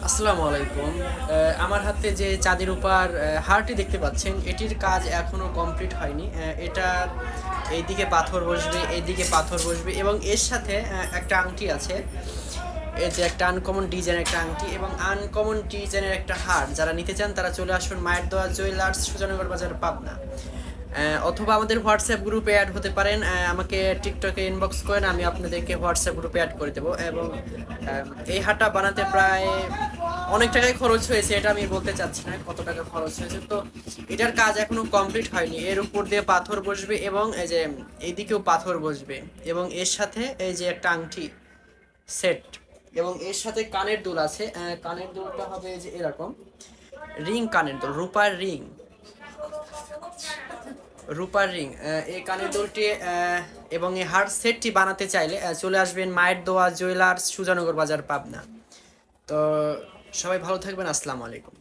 আসসালামু আলাইকুম। আমার হাতে যে চাঁদের উপর হারটি দেখতে পাচ্ছেন, এটির কাজ এখনো কমপ্লিট হয়নি। এটার এইদিকে পাথর বসবে, এইদিকে পাথর বসবে এবং এর সাথে একটা আংটি আছে। এই যে একটা আনকমন ডিজাইনের একটা আংটি এবং আনকমন ডিজাইনের একটা হার। যারা নিতে চান তারা চলে আসুন মায়ের দোয়া জুয়েলার্স, সুজানগর বাজার, পাবনা। অথবা আমাদের হোয়াটসঅ্যাপ গ্রুপে অ্যাড হতে পারেন। আমাকে টিকটকে ইনবক্স করেন, আমি আপনাদেরকে হোয়াটসঅ্যাপ গ্রুপে অ্যাড করে দেবো। এবং এই হারটা বানাতে প্রায় অনেক টাকায় খরচ হয়েছে, এটা আমি বলতে চাচ্ছি না কত টাকা খরচ হয়েছে। তো এটার কাজ এখনো কমপ্লিট হয়নি। এর উপর দিয়ে পাথর বসবে এবং এই যে এইদিকেও পাথর বসবে এবং এর সাথে এই যে একটা আংটি সেট এবং এর সাথে কানের দুল আছে। কানের দুলটা হবে যে এরকম রিং কানের দুল, রূপার রিং। রূপার রিং, এই কানের দুলটি এবং এই হার সেটটি বানাতে চাইলে চলে আসবেন মায়ের দোয়া জুয়েলার্স, সুজানগর বাজার, পাবনা। তো সবাই ভালো থাকবেন। আসসালামু আলাইকুম।